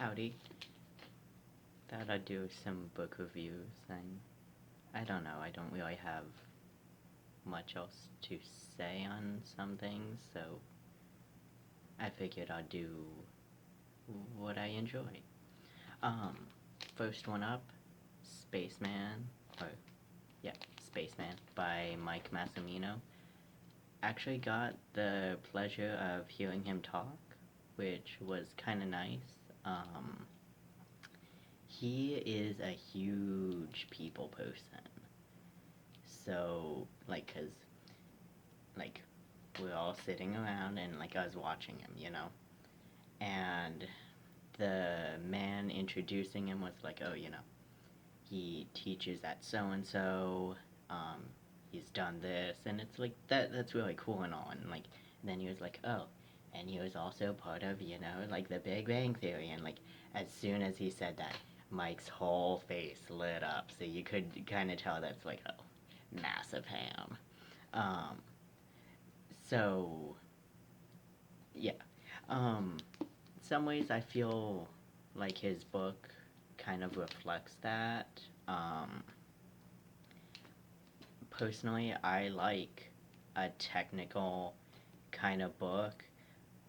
Howdy. Thought I'd do some book reviews, and I don't know, I don't really have much else to say on some things, so I figured I'd do what I enjoy. Um, First one up, Spaceman, or yeah, Spaceman by Mike Massimino. Actually got the pleasure of hearing him talk, which was kind of nice. He is a huge people person. So, like, we're all sitting around and, I was watching him. And the man introducing him was like, oh, he teaches at so-and-so, he's done this, and it's like, that's really cool and all, and, then he was like, oh, and he was also part of, the Big Bang Theory, and, as soon as he said that, Mike's whole face lit up, so you could kind of tell that's like, oh, massive ham. Um, so, yeah. Some ways I feel like his book kind of reflects that. Um, Personally, I like a technical kind of book.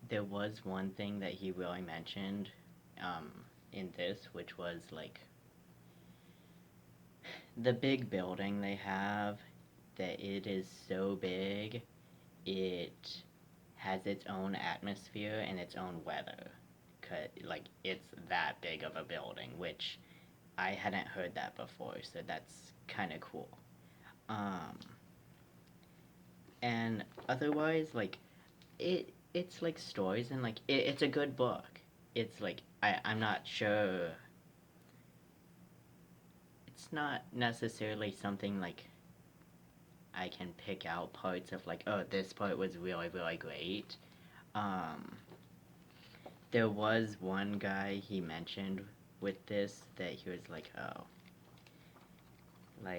There was one thing that he really mentioned um, in this, which was the big building they have, that it is so big, it has its own atmosphere and its own weather. It's that big of a building, which I hadn't heard that before, so that's kind of cool. Um, and otherwise, it's like stories, and it's a good book. It's I'm not sure. It's not necessarily something I can pick out parts of, oh, this part was really, really great. Um, there was one guy he mentioned with this that he was like, oh, no,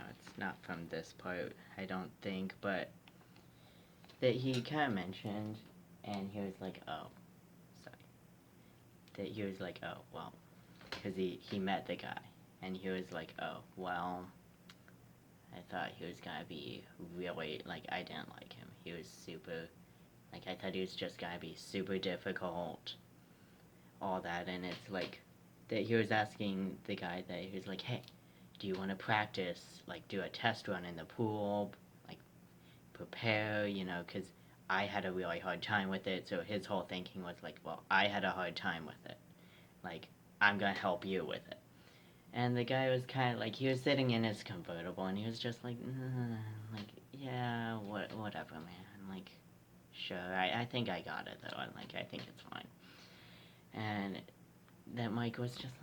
it's not from this part, I don't think, but that he kind of mentioned, and he was like, oh, sorry. That he was like, oh, well, because he met the guy, and he was like, oh, well, I thought he was gonna be really, I didn't like him. He was super, I thought he was just gonna be super difficult, all that, and it's that he was asking the guy that he was like, hey, do you want to practice, do a test run in the pool, prepare, because I had a really hard time with it, so his whole thinking was well, I had a hard time with it. I'm gonna help you with it. And the guy was kind of he was sitting in his convertible, and he was just yeah, whatever, man. Sure, I think I got it, though. I think it's fine. And that Mike was just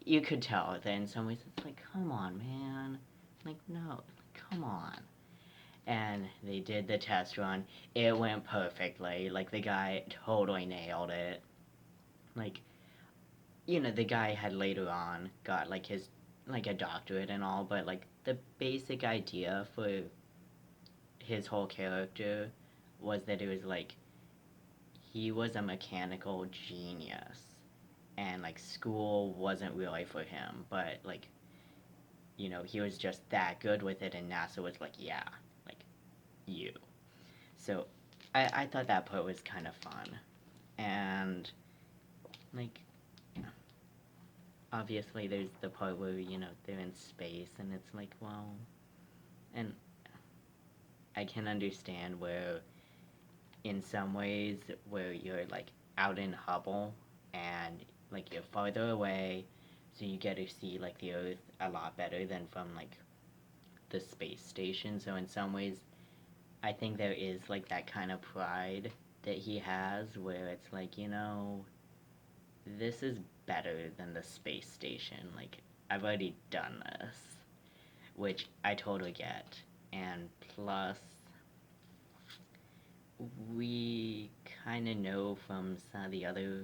you could tell that in some ways it's come on, man. No, come on. And they did the test run. It went perfectly. The guy totally nailed it. The guy had later on got his a doctorate and all, but the basic idea for his whole character was that it was he was a mechanical genius, and school wasn't really for him, but he was just that good with it, and NASA was yeah, you. So I thought that part was kind of fun, and obviously there's the part where they're in space, and it's well, and I can understand where in some ways where you're out in Hubble, and you're farther away, so you get to see the Earth a lot better than from the space station. So in some ways I think there is that kind of pride that he has, where it's this is better than the space station. I've already done this, which I totally get. And plus, we kind of know from some of the other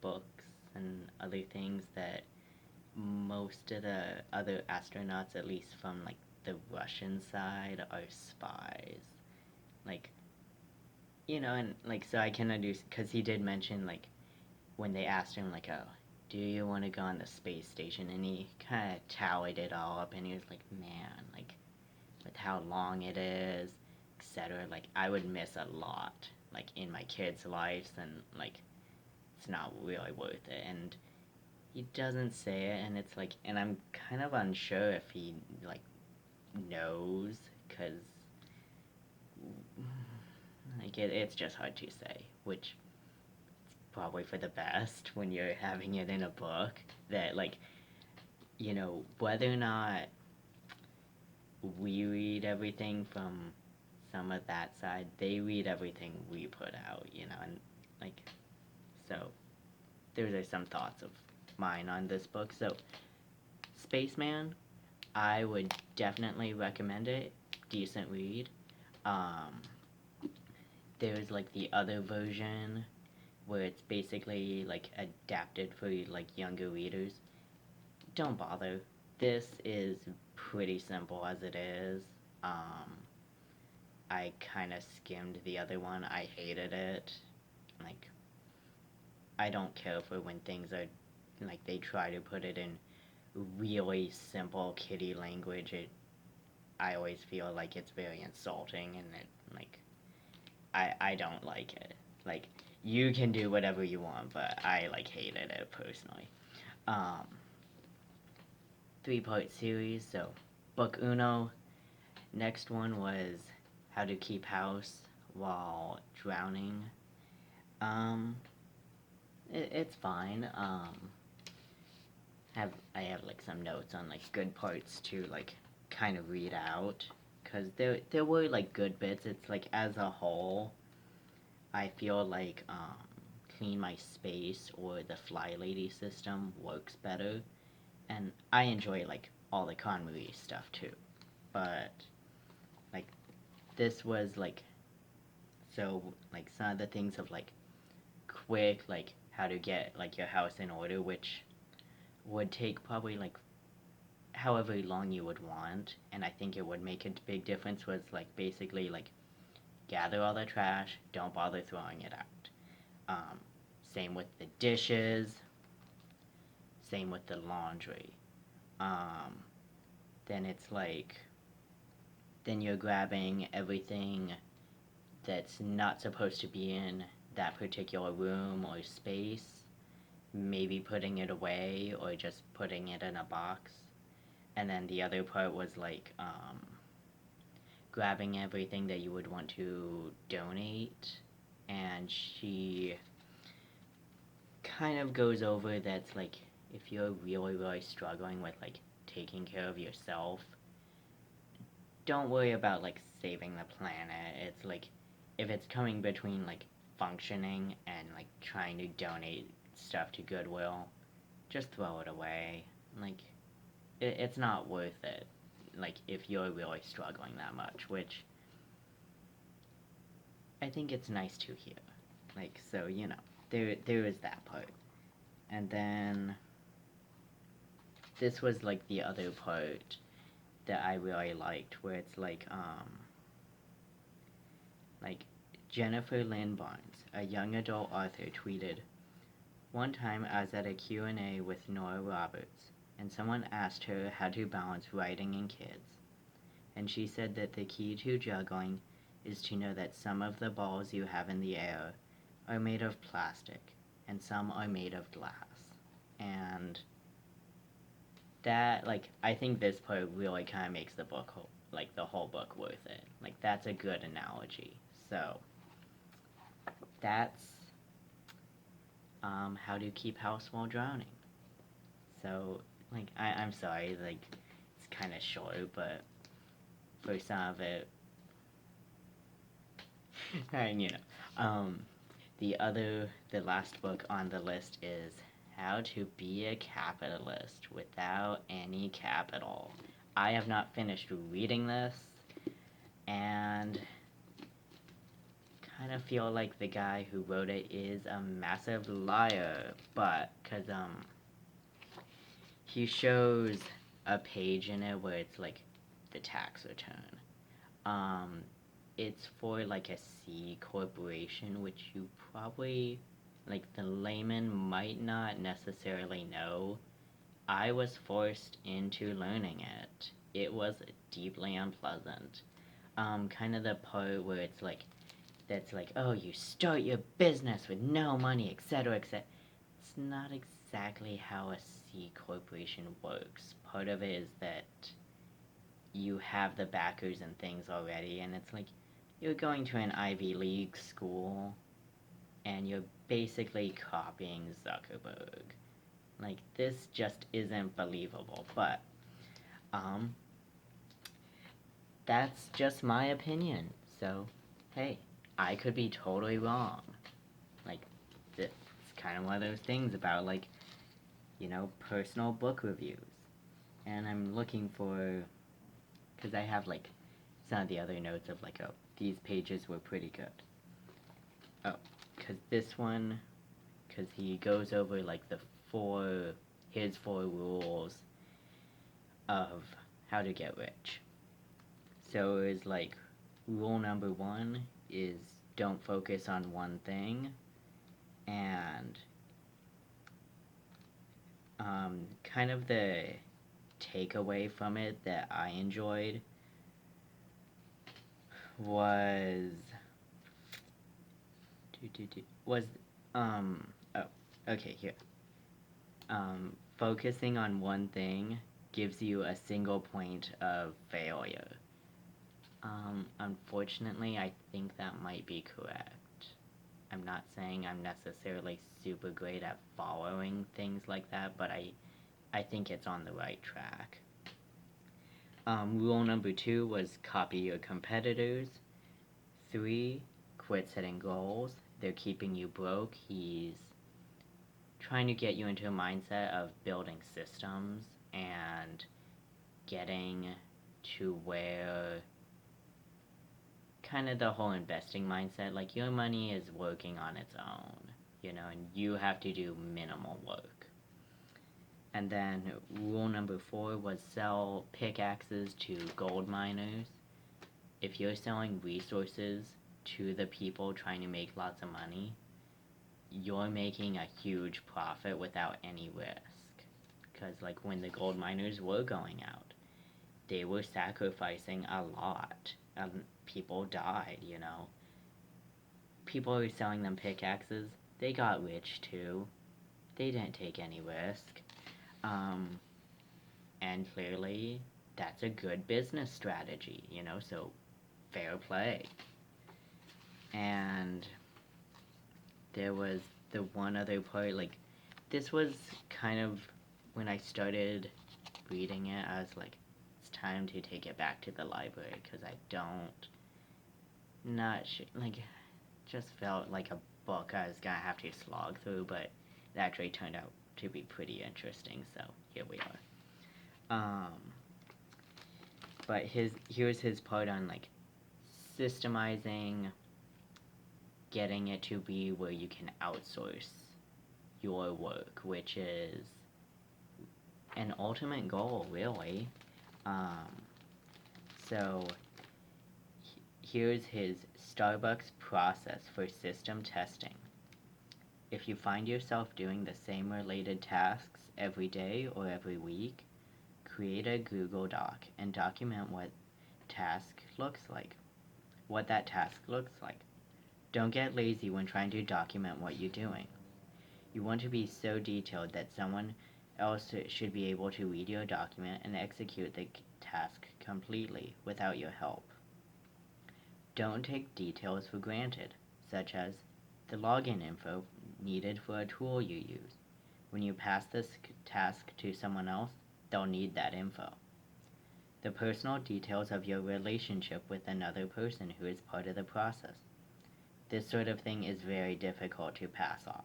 books and other things that most of the other astronauts, at least from the Russian side, are spies. Like, and so I can understand, because he did mention when they asked him, like, oh, do you want to go on the space station? And he kind of tallied it all up, and he was like, man, like, with how long it is, etc. Like, I would miss a lot, like, in my kids' lives, and, like, it's not really worth it. And he doesn't say it, and it's like, and I'm kind of unsure if he, like, knows, because, like, it's just hard to say, which probably for the best when you're having it in a book, that, like, you know, whether or not we read everything from some of that side, they read everything we put out, you know, and, like, so those are some thoughts of mine on this book. So Spaceman, I would definitely recommend it. Decent read. um there's like the other version where it's basically like adapted for like younger readers. Don't bother. This is pretty simple as it is. Um, I kind of skimmed the other one. I hated it. Like, I don't care for when things are like they try to put it in really simple kiddie language. I always feel like it's very insulting, and it like I don't like it. Like, you can do whatever you want, but I like hated it personally. Um, 3-part series. So book uno. Next one was How to Keep House While Drowning. Um, it's fine. I have like some notes on like good parts to like kind of read out, because there were like good bits. It's like as a whole, I feel like Clean My Space or the Fly Lady system works better, and I enjoy like all the Connery stuff too. But like this was like, so like some of the things of like quick, like how to get like your house in order, which would take probably like however long you would want, and I think it would make a big difference, was like basically like gather all the trash, don't bother throwing it out. Same with the dishes, same with the laundry. Um, then it's like, then you're grabbing everything that's not supposed to be in that particular room or space, maybe putting it away or just putting it in a box. And then the other part was like grabbing everything that you would want to donate. And she kind of goes over that's like, if you're really, really struggling with like taking care of yourself, don't worry about like saving the planet. It's like, if it's coming between like functioning and like trying to donate stuff to Goodwill, just throw it away. Like, it's not worth it. Like, if you're really struggling that much, which I think it's nice to hear. Like, so, you know, there is that part. And then this was like the other part that I really liked, where it's like Jennifer Lynn Barnes, a young adult author, tweeted, "One time I was at a Q&A with Nora Roberts, and someone asked her how to balance writing and kids. And she said that the key to juggling is to know that some of the balls you have in the air are made of plastic, and some are made of glass." And that, like, I think this part really kind of makes the book, like, the whole book worth it. Like, that's a good analogy. So, that's How to Keep House While Drowning. So, like, I'm sorry, like, it's kind of short, but for some of it, and, you know, the last book on the list is How to Be a Capitalist Without Any Capital. I have not finished reading this, and kind of feel like the guy who wrote it is a massive liar, but because he shows a page in it where it's like the tax return. It's for like a C corporation, which you probably like the layman might not necessarily know, I was forced into learning it. It was deeply unpleasant. Kind of the part where it's like, that's like, oh, you start your business with no money, etc., etc. It's not exactly how a C corporation works. Part of it is that you have the backers and things already, and it's like you're going to an Ivy League school and you're basically copying Zuckerberg. Like, this just isn't believable, but, that's just my opinion, so, hey, I could be totally wrong. Like, it's kind of one of those things about, like, personal book reviews. And I'm looking for, because I have, like, some of the other notes of, like, oh, these pages were pretty good. Oh, because this one, because he goes over, like, his four rules of how to get rich. So it's like, rule number 1 is don't focus on one thing, and kind of the takeaway from it that I enjoyed was oh, okay, here. Focusing on one thing gives you a single point of failure. Unfortunately, I think that might be correct. I'm not saying I'm necessarily super great at following things like that, but I think it's on the right track. Rule number 2 was copy your competitors. 3, quit setting goals. They're keeping you broke. He's trying to get you into a mindset of building systems and getting to where kind of the whole investing mindset, like your money is working on its own, and you have to do minimal work. And then rule number 4 was sell pickaxes to gold miners. If you're selling resources to the people trying to make lots of money, you're making a huge profit without any risk. Because, like, when the gold miners were going out, they were sacrificing a lot. People died, People were selling them pickaxes. They got rich, too. They didn't take any risk. And clearly, that's a good business strategy, so fair play. And there was the one other part, like, this was kind of, when I started reading it, I was like, it's time to take it back to the library, because I just felt like a book I was gonna have to slog through, but it actually turned out to be pretty interesting, so here we are. But here's his part on, like, systemizing, getting it to be where you can outsource your work, which is an ultimate goal, really. So here's his Starbucks process for system testing. If you find yourself doing the same related tasks every day or every week, create a Google Doc and document what that task looks like. Don't get lazy when trying to document what you're doing. You want to be so detailed that someone else should be able to read your document and execute the task completely without your help. Don't take details for granted, such as the login info needed for a tool you use. When you pass this task to someone else, they'll need that info. The personal details of your relationship with another person who is part of the process. This sort of thing is very difficult to pass off.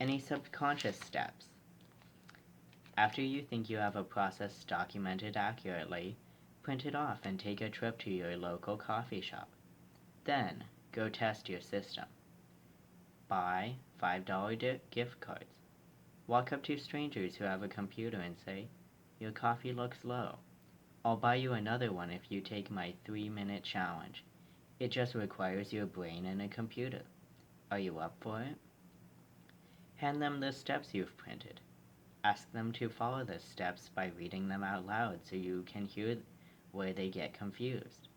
Any subconscious steps? After you think you have a process documented accurately, print it off and take a trip to your local coffee shop. Then, go test your system. Buy $5 gift cards. Walk up to strangers who have a computer and say, "Your coffee looks low. I'll buy you another one if you take my 3-minute challenge. It just requires your brain and a computer. Are you up for it?" Hand them the steps you've printed. Ask them to follow the steps by reading them out loud so you can hear where they get confused.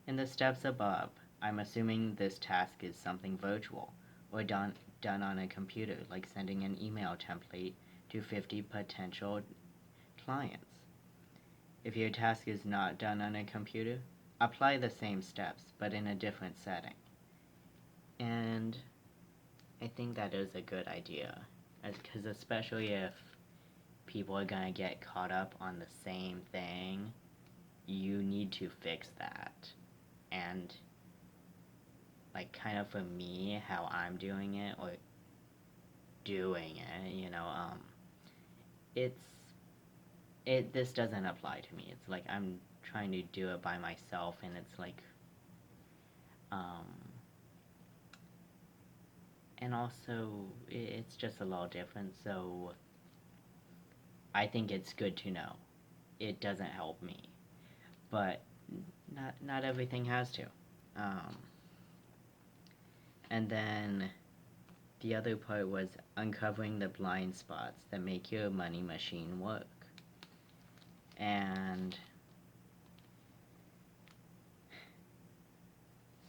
In the steps above, I'm assuming this task is something virtual or done on a computer, like sending an email template to 50 potential clients. If your task is not done on a computer, apply the same steps but in a different setting. And I think that is a good idea, because especially if people are gonna get caught up on the same thing, you need to fix that. And like, kind of for me, how I'm doing it, or doing it, this doesn't apply to me. It's like I'm trying to do it by myself, and it's like, and also it's just a little different, so I think it's good to know. It doesn't help me, but not everything has to. And then the other part was uncovering the blind spots that make your money machine work. And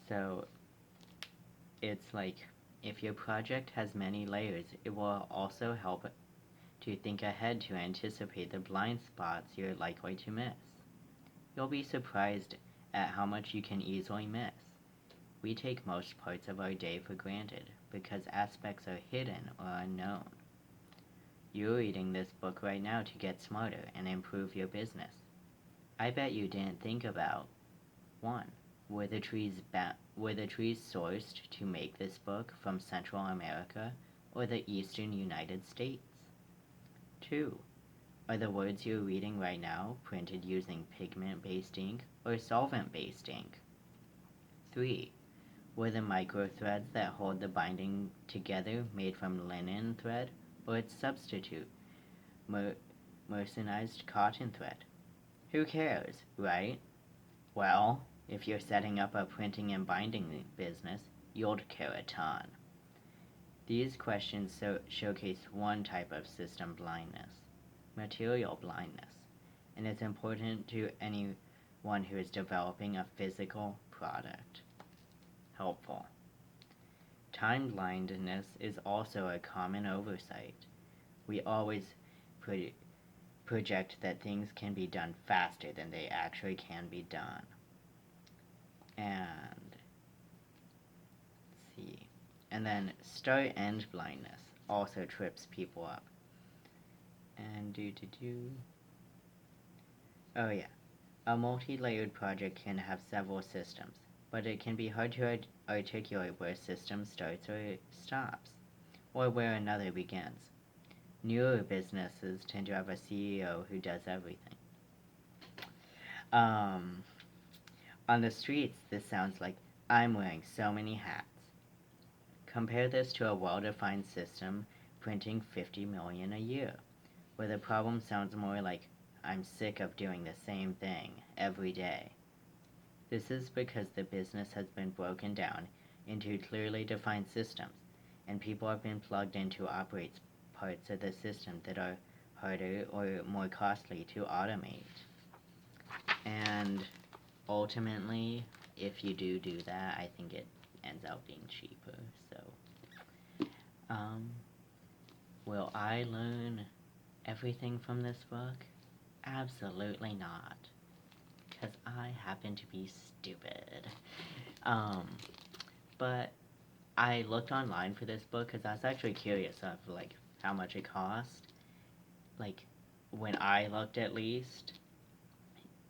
so it's like, if your project has many layers, it will also help to think ahead to anticipate the blind spots you're likely to miss. You'll be surprised at how much you can easily miss. We take most parts of our day for granted because aspects are hidden or unknown. You're reading this book right now to get smarter and improve your business. I bet you didn't think about 1. Were the trees sourced to make this book from Central America or the eastern United States? 2. Are the words you're reading right now printed using pigment-based ink or solvent-based ink? 3. Were the microthreads that hold the binding together made from linen thread or its substitute, mercerized cotton thread? Who cares, right? Well, if you're setting up a printing and binding business, you'll care a ton. These questions showcase one type of system blindness, material blindness, and it's important to anyone who is developing a physical product. Helpful. Time blindness is also a common oversight. We always project that things can be done faster than they actually can be done. And let's see. And then start-end blindness also trips people up. And oh yeah. A multi-layered project can have several systems, but it can be hard to articulate where a system starts or stops, or where another begins. Newer businesses tend to have a CEO who does everything. On the streets, this sounds like, I'm wearing so many hats. Compare this to a well-defined system printing 50 million a year, where the problem sounds more like, I'm sick of doing the same thing every day. This is because the business has been broken down into clearly defined systems, and people have been plugged in to operate parts of the system that are harder or more costly to automate. And ultimately, if you do that, I think it ends up being cheaper. So, will I learn everything from this book? Absolutely not. Because I happen to be stupid. But I looked online for this book because I was actually curious of, like, how much it cost. Like, when I looked, at least,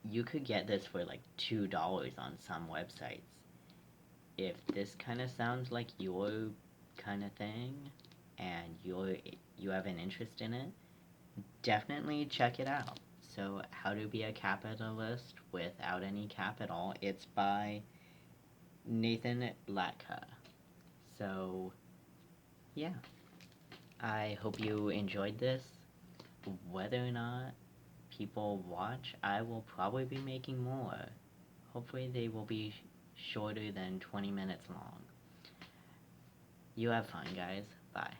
you could get this for like $2 on some websites. If this kind of sounds like your kind of thing, and you have an interest in it, definitely check it out. So, How to Be a Capitalist Without Any Capital. It's by Nathan Latka. So, yeah. I hope you enjoyed this. Whether or not people watch, I will probably be making more. Hopefully they will be shorter than 20 minutes long. You have fun, guys. Bye.